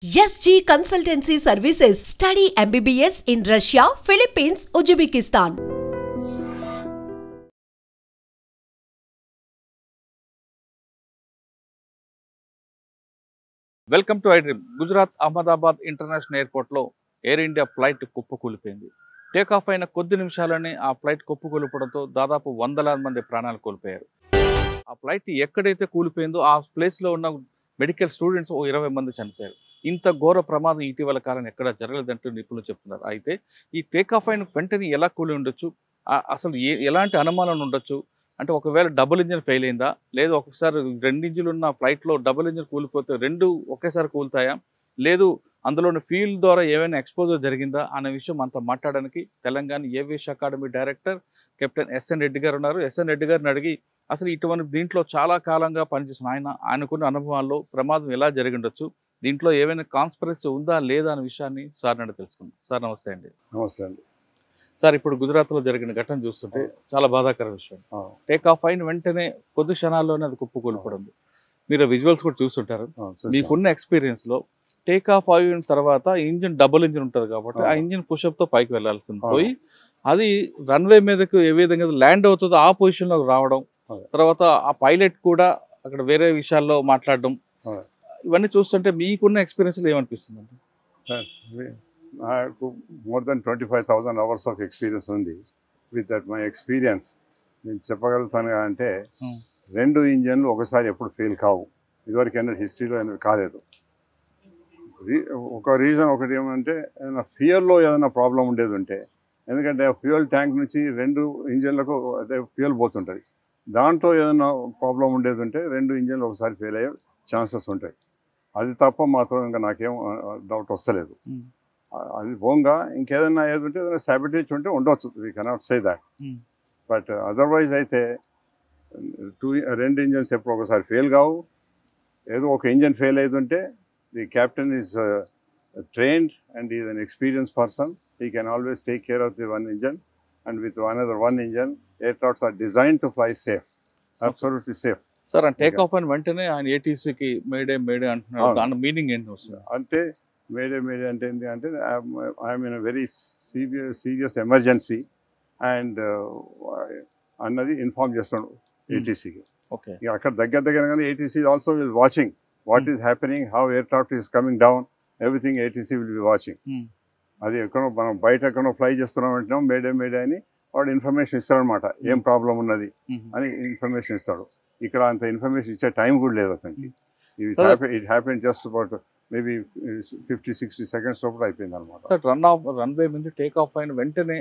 SG Consultancy Services. Study MBBS in Russia, Philippines, Uzbekistan. Welcome to iDream. Gujarat Ahmedabad international ఎయిర్పోర్ట్లో Air India flight కుప్పకూలిపోయింది. Take off అయిన కొద్ది నిమిషాలని ఆ flight కుప్పకూలిపోవడంతో దాదాపు వందలాది మంది ప్రాణాలు కోల్పోయారు. ఆ ఫ్లైట్ ఎక్కడైతే కూలిపోయిందో ఆ ప్లేస్లో ఉన్న మెడికల్ స్టూడెంట్స్ 20 మంది చనిపోయారు. ఇంత ఘోర ప్రమాదం ఇటీవల కాలం ఎక్కడ జరగలేదంటూ నిపుణులు చెప్తున్నారు. అయితే ఈ టేక్ ఆఫ్ అయిన వెంటనే ఎలా కూలి ఉండొచ్చు, అసలు ఎలాంటి అనుమానం ఉండొచ్చు అంటే, ఒకవేళ డబుల్ ఇంజిన్ ఫెయిల్ అయిందా, లేదు ఒకసారి 2 ఇంజిన్లు ఉన్న ఫ్లైట్లో డబుల్ ఇంజిన్ కూలిపోతే 2 ఒకేసారి కూలుతాయా, లేదు అందులోని ఫ్యూల్ ద్వారా ఏమైనా ఎక్స్పోజర్ జరిగిందా అనే విషయం అంతా మాట్లాడడానికి Telangana aviation academy director captain SN Reddy garu ఉన్నారు. ఎస్ఎన్ రెడ్డి గారిని అడిగి అసలు ఇటువంటి దీంట్లో చాలా కాలంగా పనిచేసిన ఆయనకున్న అనుభవాల్లో ప్రమాదం ఎలా జరిగిండొచ్చు, దీంట్లో ఏమైనా కాన్స్పిరసీ ఉందా లేదా అనే విషయాన్ని సార్ అడిగి తెలుసుకుందాం. సార్ నమస్తే అండి. నమస్తే అండి. సార్, ఇప్పుడు గుజరాత్లో జరిగిన ఘటన చూస్తుంటే చాలా బాధాకర విషయం. టేక్ ఆఫ్ అయిన వెంటనే కొద్ది క్షణాల్లోనే అది కుప్పకూలిపోవడం. మీరు విజువల్స్ కూడా చూస్తుంటారు. మీకున్న ఎక్స్పీరియన్స్లో టేక్ ఆఫ్ అయిన తర్వాత ఇంజిన్ డబుల్ ఇంజిన్ ఉంటుంది కాబట్టి ఆ ఇంజిన్ పుషప్తో పైకి వెళ్లాల్సింది పోయి అది రన్వే మీదకు ఏ విధంగా ల్యాండ్ అవుతుందో ఆ పొజిషన్లోకి రావడం, తర్వాత ఆ పైలట్ కూడా అక్కడ వేరే విషయాల్లో మాట్లాడడం, ఇవన్నీ చూస్తుంటే మీకున్న ఎక్స్పీరియన్స్లో ఏమనిపిస్తుంది అండి? నాకు more than 25,000 hours of experience ఉంది. విత్ దట్ మై ఎక్స్పీరియన్స్ నేను చెప్పగలుగుతాను అంటే 2 ఇంజన్లు ఒకసారి ఎప్పుడు ఫెయిల్ కావు. ఇదివరకు ఏమైనా హిస్టరీలో ఏమైనా కాలేదు. ఒక రీజన్ ఒకటి ఏమంటే ఏదైనా ఫ్యూయల్లో ఏదైనా ప్రాబ్లం ఉండేది ఉంటే, ఎందుకంటే ఫ్యూయల్ ట్యాంక్ నుంచి 2 ఇంజన్లకు అదే ఫ్యూయల్ పోతుంటుంది. దాంట్లో ఏదైనా ప్రాబ్లం ఉండేది ఉంటే 2 ఇంజన్లు ఒకసారి ఫెయిల్ అయ్యే ఛాన్సెస్ ఉంటాయి. అది తప్ప మాత్రం ఇంకా నాకేం డౌట్ వస్తలేదు. అది పోగా ఇంకేదైనా ఏదంటే ఏదైనా సాబిటేజ్ ఉంటే ఉండవచ్చు. We cannot say that. But otherwise అయితే 2 ఇంజన్స్ ఎప్పుడు ఒకసారి ఫెయిల్ కావు. ఏదో ఒక ఇంజన్ ఫెయిల్ అవుతుంటే the captain is trained and is an experience person. He can always take care of the 1 engine and with another 1 engine aircrafts are design to fly safe, absolutely safe. Sir, take off అయిన వెంటనే ఆయన ఏటీసీకి May Day May Day అంటున్నారు. దాని meaning ఏంటి వస్తుంది అంటే? May Day అంటే ఏంటి అంటే, I'm in very serious emergency and అన్నది ఇన్ఫార్మ్ చేస్తాడు ఏటీసీకి. ఓకే. అక్కడ దగ్గరగానే ATC also will watching what is happening, how aircraft is coming down, everything ATC will be watching. అది ఎక్కడో మనం బయట ఎక్కడో ఫ్లై చేస్తున్నాం అంటున్నాం మేడే అని వాడు ఇన్ఫర్మేషన్ ఇస్తాడనమాట. ఏం ప్రాబ్లం ఉన్నది అని ఇన్ఫర్మేషన్ ఇస్తాడు. ఇక్కడ అంత ఇన్ఫర్మేషన్ ఇచ్చే టైం కూడా లేదు అతనికి. It happen just about maybe 50-60 seconds లోపల అయిపోయింది అనమాట. రన్వే మీద టేక్ ఆఫ్ అయిన వెంటనే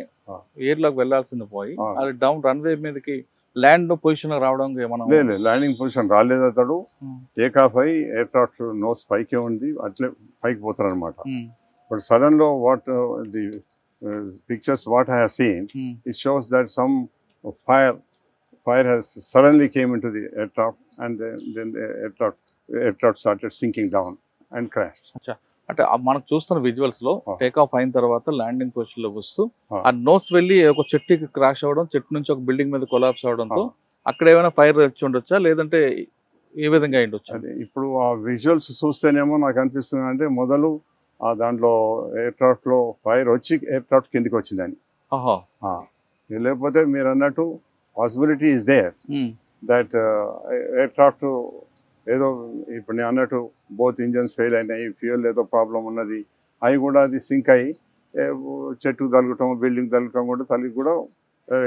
ఎయిర్ లోకి వెళ్లాల్సింది పోయి అది డౌన్ రన్వే మీదకి ల్యాండ్ పొజిషన్ లో రావడం లేదు. ల్యాండింగ్ పొజిషన్ రాలేదు. అతడు టేక్ ఆఫ్ అయ్యి ఎయిర్క్రాఫ్ట్ నోస్ పైకే ఉంది, అట్లే పైకి పోతారు అనమాట. బట్ సడన్ లో what the pictures what I have seen, it shows that some fire has suddenly came into the aircraft and then the aircraft started sinking down and crashed. అంటే మనకు చూస్తున్న విజువల్స్ లో టేక్ ఆఫ్ అయిన తర్వాత landing position లో వస్తూ ఆ nose వెళ్ళి ఒక చెట్టుకి క్రాష్ అవ్వడం, చెట్టు నుంచి ఒక బిల్డింగ్ మీద కొలాప్స్ అవడంతో అక్కడ ఏమైనా ఫైర్ వచ్చి ఉండొచ్చా, లేదంటే ఏ విధంగా ఉండొచ్చు? అదే ఇప్పుడు ఆ విజువల్స్ చూస్తేనేమో నాకు అనిపిస్తుంది అంటే మొదలు దాంట్లో ఎయిర్క్రాఫ్ట్ లో ఫైర్ వచ్చి ఎయిర్క్రాఫ్ట్ కిందికి వచ్చిందని. లేకపోతే మీరు అన్నట్టు possibility is there that aircraft ఏదో ఇప్పుడు నేను అన్నట్టు బోత్ ఇంజన్స్ ఫెయిల్ అయినాయి, ఫ్యూయల్ ఏదో ప్రాబ్లం ఉన్నది, అవి కూడా అది సింక్ అయ్యి చెట్టుకు తగలటం, బిల్డింగ్ తగలటం కూడా తల్లి కూడా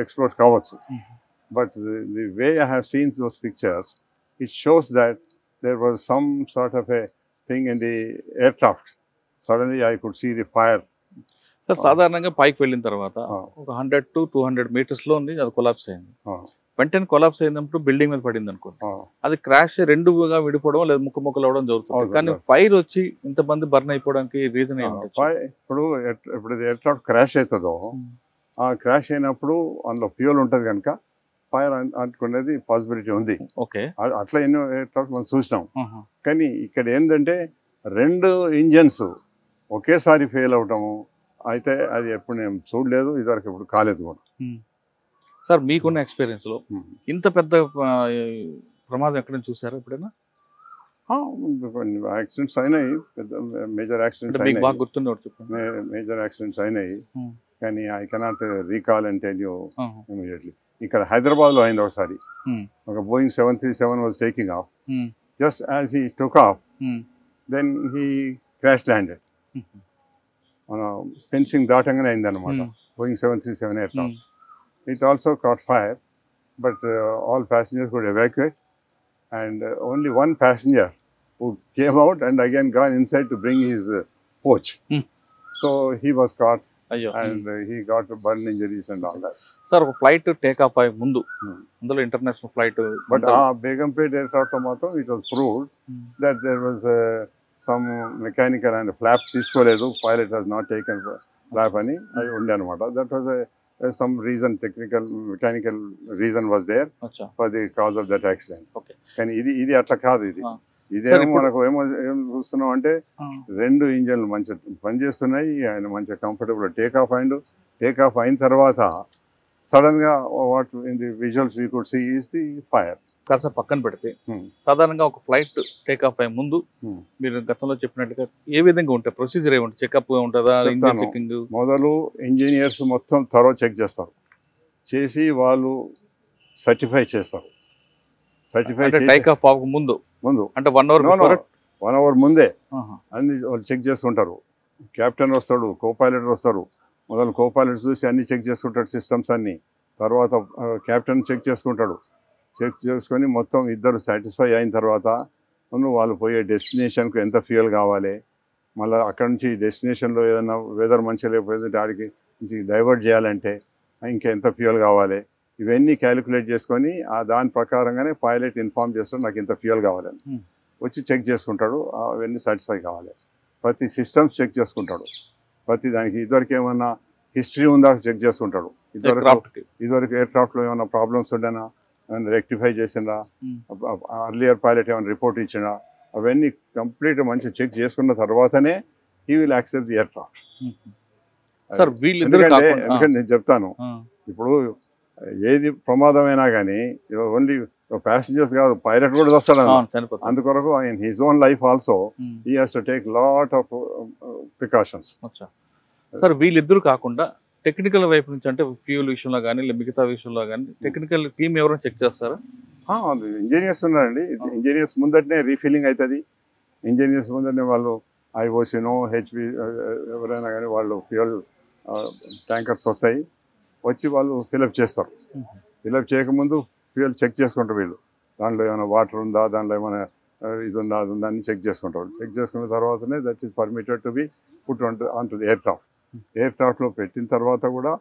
ఎక్స్ప్లోడ్ కావచ్చు. But the way I have seen those pictures, it shows that there was some sort of a thing in the aircraft. Suddenly I could see the fire. సాధారణంగా పైకి వెళ్ళిన తర్వాత ఒక 100 to 200 మీటర్స్ లో ఉంది, అది కొలాప్స్ అయింది. వెంటనే కొలాప్స్ అయినప్పుడు బిల్డింగ్ మీద పడింది అనుకోండి, అది క్రాష్ 2గా విడిపోవడం లేదా ముక్కలు అవడం జరుగుతుంది. కానీ ఫైర్ వచ్చి ఇంతమంది బర్న్ అయిపోవడానికి రీజన్ ఏంటి? ఇప్పుడు ఎయిర్క్రాఫ్ట్ క్రాష్ అవుతుందో, ఆ క్రాష్ అయినప్పుడు అందులో ఫ్యూయల్ ఉంటుంది కనుక ఫైర్ అనుకునేది పాసిబిలిటీ ఉంది. ఓకే. అట్లా ఎన్నో ఎయిర్క్రాఫ్ట్ మనం చూసినాం. కానీ ఇక్కడ ఏంటంటే 2 ఇంజన్స్ ఒకేసారి ఫెయిల్ అవటము అయితే అది ఎప్పుడు నేను చూడలేదు, ఇదివరకు ఎప్పుడు కాలేదు కూడా. సార్, మీకున్న ఎక్స్పీరియన్స్ లో ఇంత పెద్ద ప్రమాదం ఎక్కడైనా చూసారా ఎప్పుడైనా? యాక్సిడెంట్స్ అయినాయి, పెద్ద మేజర్ యాక్సిడెంట్స్ మీకు బాగా అయినాయి, గుర్తుంది ఒకటి చెప్పండి. మేజర్ యాక్సిడెంట్స్ అయినాయి. Hmm. కానీ I cannot recall and tell you immediately. ఇక్కడ హైదరాబాద్లో అయింది ఒకసారి. ఒక Boeing 737 was taking off. Just as he took off, then he crash landed. మన ఫెన్సింగ్ దాటంగానే అయిందన్నమాట. Boeing 737 aircraft. It also caught fire, but all passengers could evacuate, and only one passenger who came out and again gone inside to bring his pouch. So he was caught, అయ్యో. and he got burn injuries and all that. Sir ఒక flight take off అయ్యే ముందు అందులో international flight, But Begumpet aircraft matter, it was proved that there was some mechanical and flaps తీసుకోలేదు, pilot has not taken flap అని అది ఉండే అనమాట. That was some reason, technical mechanical reason was there for the cause of that accident. Okay. కానీ ఇది అట్లా కాదు. ఇదేమో మనకు ఏం చూస్తున్నాం అంటే రెండు ఇంజన్లు మంచిగా పనిచేస్తున్నాయి, ఆయన మంచిగా కంఫర్టబుల్ టేక్ ఆఫ్ అయిన తర్వాత సడన్ గా what in the visuals we could see is the fire. కాస్త పక్కన పెడితే సాధారణంగా ఒక ఫ్లైట్ టేక్ ఆఫ్ అయ్యే ముందు మీరు గతంలో చెప్పినట్టుగా ఏ విధంగా ఉంటాయి ప్రొసీజర్ ఏముంటుంది? చెకప్ ఉంటుందా? చెకింగ్ మొదలు ఇంజనీర్స్ మొత్తం త్వరగా చెక్ చేస్తారు, చేసి వాళ్ళు సర్టిఫై చేస్తారు. సర్టిఫై టేక్ ఆఫ్ ముందు అంటే 1 అవర్ ముందే అన్ని వాళ్ళు చెక్ చేసుకుంటారు. కెప్టెన్ వస్తాడు, కోపైలట్ వస్తారు. మొదలు కోపైలట్ చూసి అన్ని చెక్ చేసుకుంటాడు, సిస్టమ్స్ అన్ని. తర్వాత కెప్టెన్ చెక్ చేసుకుంటాడు. చెక్ చేసుకొని మొత్తం ఇద్దరు సాటిస్ఫై అయిన తర్వాత వాళ్ళు పోయే డెస్టినేషన్కు ఎంత ఫ్యూయల్ కావాలి, మళ్ళీ అక్కడ నుంచి డెస్టినేషన్లో ఏదైనా వెదర్ మంచిగా లేకపోతే ఆడికి డైవర్ట్ చేయాలంటే ఇంకెంత ఫ్యూయల్ కావాలి, ఇవన్నీ క్యాలిక్యులేట్ చేసుకొని దాని ప్రకారంగానే పైలట్ ఇన్ఫార్మ్ చేస్తాడు నాకు ఇంత ఫ్యూయల్ కావాలని. వచ్చి చెక్ చేసుకుంటాడు, అవన్నీ సాటిస్ఫై కావాలి. ప్రతి సిస్టమ్స్ చెక్ చేసుకుంటాడు, ప్రతి దానికి ఇదివరకు ఏమన్నా హిస్టరీ ఉందా చెక్ చేసుకుంటాడు. ఇదివరకు ఎయిర్క్రాఫ్ట్లో ఏమైనా ప్రాబ్లమ్స్ ఉండేనా, ఏమైనా రెక్టిఫై చేసిందా, అర్లియర్ పైలట్ ఏమైనా రిపోర్ట్ ఇచ్చినా, అవన్నీ కంప్లీట్ మంచిగా చెక్ చేసుకున్న తర్వాతనే he will accept the aircraft. ఎందుకంటే నేను చెప్తాను, ఇప్పుడు ఏది ప్రమాదమైనా కానీ ఓన్లీ ప్యాసింజర్స్ కాదు, పైలట్ కూడా వస్తాడు. అందుకొరకు in his own life also he has to take lot of precautions. Sir వీళ్ళిద్దరు కాకుండా టెక్నికల్ వైపు నుంచి అంటే ఫ్యూల్ విషయంలో కానీ మిగతా విషయంలో కానీ టెక్నికల్ టీమ్ ఎవరైనా చెక్ చేస్తారా? ఇంజనీర్స్ ఉన్నారండి. ఇంజనీర్స్ ముందటనే రీఫిల్లింగ్ అవుతుంది. ఇంజనీర్స్ ముందటనే వాళ్ళు ఐఓసినో హెచ్పి ఎవరైనా కానీ వాళ్ళు ఫ్యూయల్ ట్యాంకర్స్ వస్తాయి, వచ్చి వాళ్ళు ఫిలప్ చేస్తారు. ఫిలప్ చేయకముందు ఫ్యూయల్ చెక్ చేసుకుంటారు వీళ్ళు. దాంట్లో ఏమైనా వాటర్ ఉందా, దాంట్లో ఏమైనా ఇది ఉందా, అది ఉందా అని చెక్ చేసుకుంటారు. చెక్ చేసుకున్న తర్వాతనే that is permitted to be put on to the aircraft. ఎయిర్క్రాఫ్ట్లో పెట్టిన తర్వాత కూడా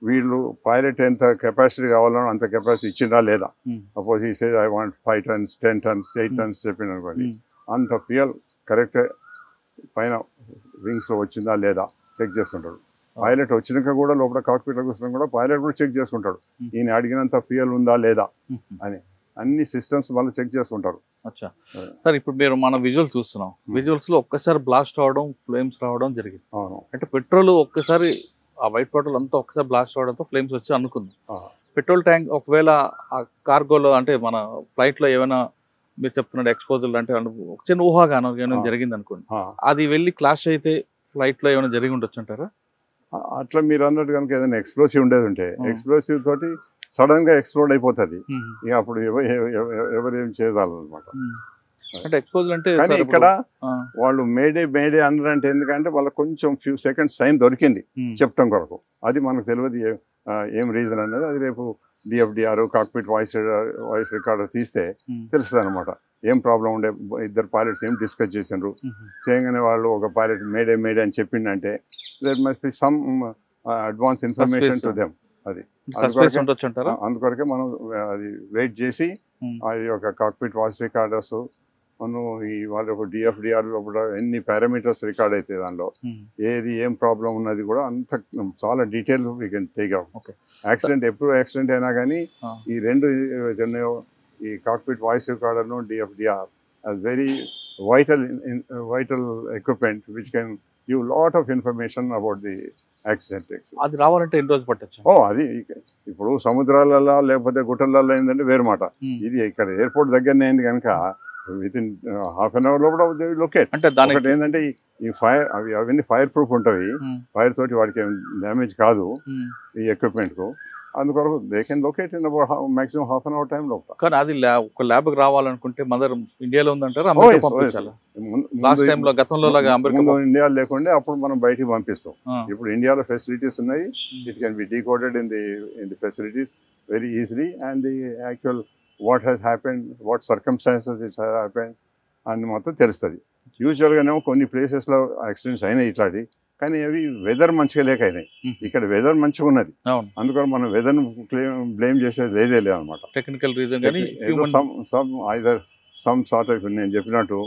వీళ్ళు పైలట్ ఎంత కెపాసిటీ కావాలనో అంత కెపాసిటీ ఇచ్చిందా లేదా. సపోజ్ ఈ Sage I want 5 tons 10 tons 8 tons చెప్పిన అనుకోండి, అంత ఫ్యూయల్ కరెక్ట్ పైన వింగ్స్లో వచ్చిందా లేదా చెక్ చేసుకుంటాడు. పైలట్ వచ్చినాక కూడా లోపల కాక్పిట్లో కూర్చున్నా కూడా పైలట్ కూడా చెక్ చేసుకుంటాడు, ఈయన అడిగినంత ఫ్యూయల్ ఉందా లేదా అని. అన్ని సిస్టమ్స్ వాళ్ళు చెక్ చేసుకుంటారు. సార్ ఇప్పుడు మీరు మన విజువల్ చూస్తున్నాం, విజువల్స్ లో ఒక్కసారి బ్లాస్ట్ అవడం, ఫ్లేమ్స్ రావడం జరిగింది. అంటే పెట్రోల్ ఒక్కసారి ఆ వైట్ పెట్రోల్ అంతా ఒక్కసారి బ్లాస్ట్ అవడంతో ఫ్లేమ్స్ వచ్చి అనుకుంది. పెట్రోల్ ట్యాంక్ ఒకవేళ ఆ కార్గోలో అంటే మన ఫ్లైట్ లో ఏమైనా మీరు చెప్తున్నాడు ఎక్స్పోజల్ అంటే ఒక చిన్న ఊహాగానం ఏమైనా జరిగింది అనుకోండి, అది వెళ్ళి క్లాష్ అయితే ఫ్లైట్ లో ఏమైనా జరిగి ఉండొచ్చు అంటారా? అట్లా మీరు అన్నట్టు కనుక ఏదైనా ఎక్స్ప్లోసివ్ ఉండేది ఉంటే ఎక్స్ప్లోసివ్ తోటి సడన్ గా ఎక్స్ప్లోడ్ అయిపోతుంది. ఇక అప్పుడు ఎవరు ఏం చేయాలన్నమాట. అంటే ఎక్స్పోజల్ అంటే కానీ ఇక్కడ వాళ్ళు మేడే అన్నారంటే ఎందుకంటే వాళ్ళకి కొంచెం ఫ్యూ సెకండ్స్ టైం దొరికింది చెప్పడం కొరకు. అది మనకు తెలియదు ఏం రీజన్ అనేది. అది రేపు డిఎఫ్డిఆర్ కాక్పిట్ వాయిస్ రికార్డర్ తీస్తే తెలుస్తుంది అనమాట ఏం ప్రాబ్లం ఉండే. ఇద్దరు పైలట్స్ ఏం డిస్కస్ చేసిండ్రు, చేయగానే వాళ్ళు ఒక పైలట్ మేడే అని చెప్పిండంటే there must be some advance information to them. అది అందుకొరకే మనం అది వెయిట్ చేసి ఆ యొక్క కాక్పిట్ వాయిస్ రికార్డర్స్ ఈ వాళ్ళ డిఎఫ్డిఆర్ లోపల ఎన్ని పారామీటర్స్ రికార్డ్ అవుతాయి, దానిలో ఏది ఏం ప్రాబ్లం ఉన్నది కూడా అంత చాలా detail we can take out. Accident ఎప్పుడు యాక్సిడెంట్ అయినా కానీ ఈ రెండు ఈ కాక్పిట్ వాయిస్ రికార్డర్ను DFDR as very vital equipment which can give lot of information about the accident. అది రావాలంటే ఎన్ని రోజులు పట్టొచ్చు? అది ఇప్పుడు సముద్రాలలో లేకపోతే గుట్టలలో ఏంటంటే వేరు మాట. ఇది ఇక్కడ ఎయిర్పోర్ట్ దగ్గరనే అయింది కనుక within half an hour లో కూడా దే లొకేట్. అంటే దానికి ఒకటి ఏంటంటే ఈ ఫైర్ అవన్నీ ఫైర్ ప్రూఫ్ ఉంటాయి, ఫైర్ తోటి వాడికి ఏం డ్యామేజ్ కాదు ఈ ఎక్విప్మెంట్ కు. అందుకొరకు they can locate in maximum half an hour time లో. కానీ అది ఒక ల్యాబ్ కి రావాలనుకుంటే మదర్ ఇండియాలో ఉందంటారు, అమెరికా పంపించాలి. లాస్ట్ టైం లో గతంలో లాగా అమెరికా ఇండియా లేకుండే అప్పుడు మనం బయటికి పంపిస్తాం. ఇప్పుడు ఇండియాలో ఫెసిలిటీస్ ఉన్నాయి, it can be decoded in the facilities very easily, and the actual what has happened, what circumstances it's happened అని మొత్తం తెలుస్తుంది. యూజువల్గానేమో కొన్ని ప్లేసెస్లో యాక్సిడెంట్స్ అయినాయి ఇట్లాంటి, కానీ అవి వెదర్ మంచిగా లేక అయినాయి. ఇక్కడ వెదర్ మంచిగా ఉన్నది, అందుకని మనం వెదర్ బ్లేమ్ చేసేది లేదే లేదనమాట. Technical reason some sort of నేను చెప్పినట్టు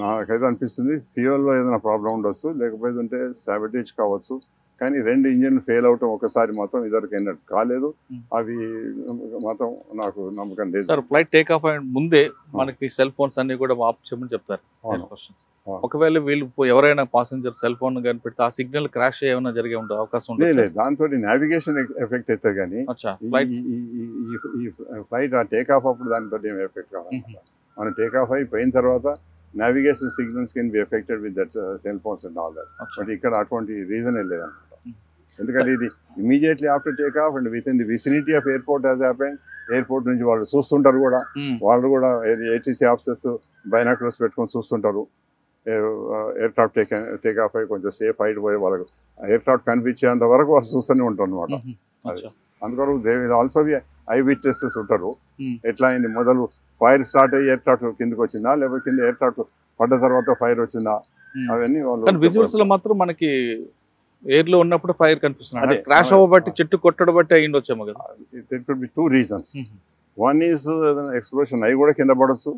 నాకైతే అనిపిస్తుంది ఫ్యూయల్లో ఏదైనా ప్రాబ్లం ఉండొచ్చు, లేకపోతే సాబిటేజ్ కావచ్చు. కానీ రెండు ఇంజిన్ ఫెయిల్ అవటం ఒకసారి మాత్రం ఇద్దరికి అయినట్టు కాలేదు. అవి మాత్రం నాకు నమ్మకం లేదు. సార్ ఫ్లైట్ టేక్ ఆఫ్ అయిన ముందే మనకి సెల్ ఫోన్స్ అన్ని కూడా ఆఫ్ చేయమని చెప్తారు. ఒకవేళ వీళ్ళు ఎవరైనా పాసెంజర్ సెల్ ఫోన్ కానీ పెడితే ఆ సిగ్నల్ క్రాష్ ఏమైనా జరిగే ఉండే అవకాశం లేదు. దాంతో నావిగేషన్ ఎఫెక్ట్ అవుతుంది, కానీ ఈ ఫ్లైట్ ఆ టేక్ ఆఫ్ అప్పుడు దానితో ఏం ఎఫెక్ట్ కాదన్నమాట. మనం టేక్ ఆఫ్ అయిపోయిన తర్వాత navigation signals can be affected with that cell phones and all that. But ఇక్కడ అటువంటి రీజనే లేదన్నమాట. ఎందుకంటే ఇది immediately after take off and with in the vicinity of airport as happened. Airport నుంచి వాళ్ళు చూస్తుంటారు కూడా, వాళ్ళు కూడా ఏటీసీ ఆఫీసర్స్ బైనాక్యులర్స్ పెట్టుకొని చూస్తుంటారు. ఎయిర్ క్రాఫ్ట్ టేక్ ఆఫ్ అయ్యి కొంచెం సేఫ్ హైట్ పోయి వాళ్ళకు ఎయిర్ క్రాఫ్ట్ కనిపించేంత వరకు వాళ్ళు చూస్తూనే ఉంటారు అనమాట. అది అందుకొరకు they will also be I witnesses ఉంటారు. ఎట్లా అయింది, మొదలు ఫైర్ స్టార్ట్ అయ్యి ఎయిర్ క్రాఫ్ట్ కిందకి వచ్చిందా, లేకపోతే కింద ఎయిర్ క్రాఫ్ట్ పడ్డ తర్వాత ఫైర్ వచ్చిందా, అవన్నీ వాళ్ళు విజువల్స్ లో మాత్రం మనకి ఎయిర్ లో ఉన్నప్పుడు ఫైర్ కనిపిస్తుంది. క్రాష్ అవ్వబట్టి చెట్టు కొట్టడం బట్టి అయ్యి వచ్చాము కదా. There could be two reasons. One is explosion అవి కూడా కింద పడవచ్చు,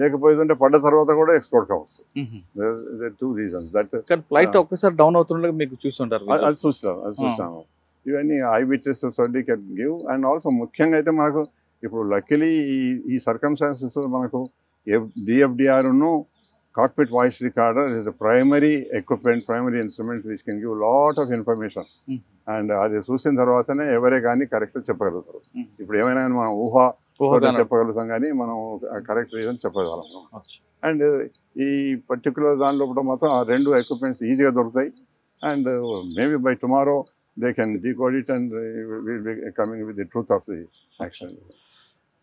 లేకపోతే పడ్డ తర్వాత కూడా ఎక్స్ప్లోడ్ కావచ్చు. Two reasons. దట్ ఫ్లైట్ ఒక్కసారి డౌన్ అవుతుండగా మీకు చూస్తుంటారు, అది చూస్తాము. ఇవన్నీ I witnesses can give. And also ముఖ్యంగా అయితే మనకు ఇప్పుడు లక్కీలీ ఈ సర్కమ్స్టాన్సెస్ మనకు డిఎఫ్డిఆర్ cockpit voice recorder is the primary equipment, primary instrument which can give a lot of information. And అది చూసిన తర్వాతనే ఎవరే కానీ కరెక్ట్ చెప్పగలుగుతారు. ఇప్పుడు ఏమైనా మనం ఊహ చెప్పగలుగుతాం, కానీ మనం కరెక్ట్ రీజన్ చెప్పగలం. అండ్ ఈ పర్టికులర్ దానిలో కూడా మాత్రం ఆ రెండు ఎక్విప్మెంట్స్ ఈజీగా దొరుకుతాయి. And maybe by tomorrow they can decode it and will be coming with the truth of the action.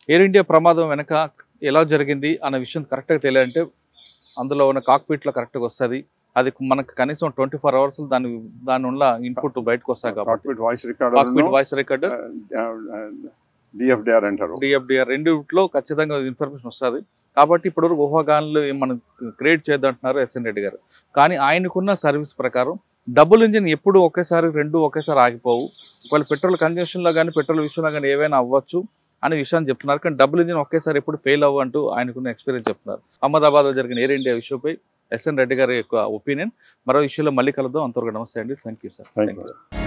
Air India ప్రమాదం వెనక ఎలా జరిగింది అన్న విషయం కరెక్ట్గా తెలియాలంటే అందులో ఉన్న కాక్పిట్లో కరెక్ట్గా వస్తుంది. అది మనకు కనీసం 24 hours దాని ఉన్న ఇన్పుట్ బయటకు వస్తాయి కాబట్టి కాక్పిట్ వాయిస్ రికార్డర్ డిఎఫ్డిఆర్ అంటారు. డిఎఫ్డిఆర్ రెండిట్లో ఖచ్చితంగా ఇన్ఫర్మేషన్ వస్తుంది. కాబట్టి ఇప్పుడు ఊహాగానాలు మనం క్రియేట్ చేద్దంటున్నారు ఎస్ఎన్ రెడ్డి గారు. కానీ ఆయనకున్న సర్వీస్ ప్రకారం డబుల్ ఇంజిన్ ఎప్పుడు రెండు ఒకేసారి ఆగిపోవు. ఒకవేళ పెట్రోల్ కన్జంప్షన్లో కానీ పెట్రోల్ విషయంలో కానీ ఏవైనా అవ్వచ్చు అనే విషయాన్ని చెప్తున్నారు. కానీ డబుల్ ఇంజిన్ ఒకేసారి ఎప్పుడు ఫెయిల్ అవ్వంటూ ఆయనకున్న ఎక్స్పీరియన్స్ చెప్తున్నారు. అహ్మదాబాద్లో జరిగిన ఎయిర్ ఇండియా విషయంపై ఎస్ఎన్ రెడ్డి గారి యొక్క ఒపీనియన్. మరో విషయంలో మళ్ళీ కలుద్దాం. అంతవరకు నమస్తే అండి. Thank you sir.